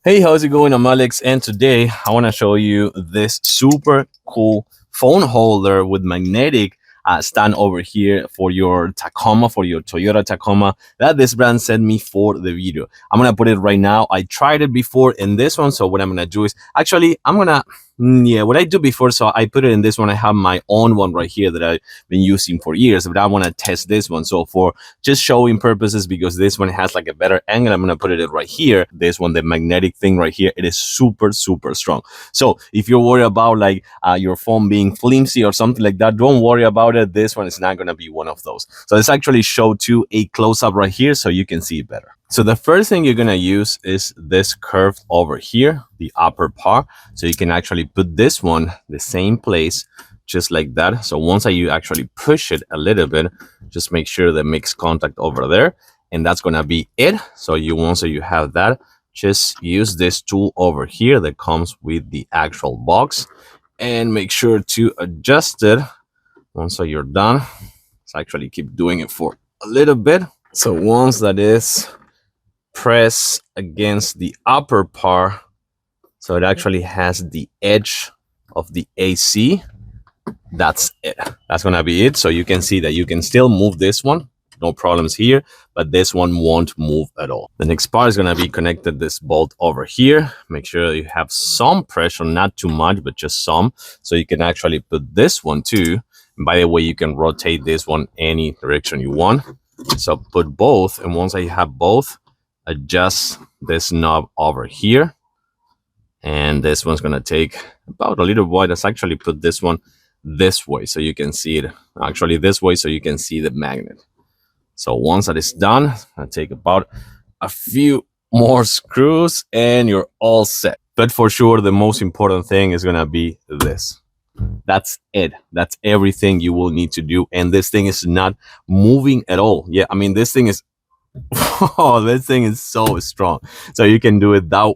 Hey, how's it going? I'm Alex, and today I want to show you this super cool phone holder with magnetic stand over here for your Tacoma, for your Toyota Tacoma that this brand sent me for the video. I'm gonna put it right now. I tried it before in this one, so what I'm gonna do is actually what I do before. So I put it in this one. I have my own one right here that I've been using for years, but I want to test this one. So for just showing purposes, because this one has like a better angle, I'm gonna put it right here. This one, the magnetic thing right here, it is super strong. So if you're worried about like your phone being flimsy or something like that, don't worry about it. This one is not gonna be one of those. So let's actually show to a close-up right here so you can see it better. So the first thing you're gonna use is this curve over here, the upper part. So you can actually put this one the same place, just like that. So once you actually push it a little bit, just make sure that makes contact over there, and that's gonna be it. So once you have that, just use this tool over here that comes with the actual box, and make sure to adjust it. Once you're done, let's actually keep doing it for a little bit. So once that is press against the upper part, so it actually has the edge of the AC. That's it. That's gonna be it. So you can see that you can still move this one, no problems here, but this one won't move at all. The next part is gonna be connected this bolt over here. Make sure you have some pressure, not too much, but just some, so you can actually put this one too. And by the way, you can rotate this one any direction you want. So put both, and once I have both, adjust this knob over here, and this one's gonna take about a little while. Let's actually put this one this way so you can see it, actually this way, so you can see the magnet. So once that is done, I take about a few more screws and you're all set. But for sure, the most important thing is gonna be this. That's it. That's everything you will need to do, and this thing is not moving at all. Yeah, I mean, this thing is oh, this thing is so strong. So you can do it that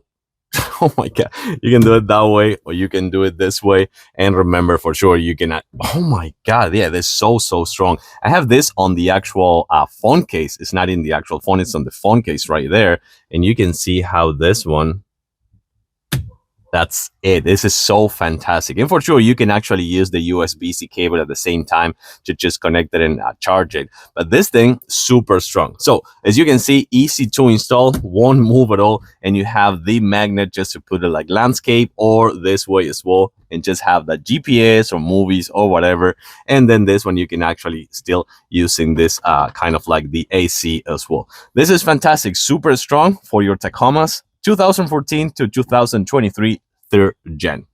oh my god, you can do it that way, or you can do it this way. And remember, for sure, you can oh my god, yeah, they're so strong. I have this on the actual phone case. It's not in the actual phone, it's on the phone case right there, and you can see how this one, that's it. This is so fantastic. And for sure, you can actually use the USB-C cable at the same time to just connect it and charge it. But this thing, super strong. So as you can see, easy to install, won't move at all. And you have the magnet just to put it like landscape or this way as well, and just have that GPS or movies or whatever. And then this one, you can actually still using this kind of like the AC as well. This is fantastic, super strong for your Tacomas, 2014 to 2023 third gen.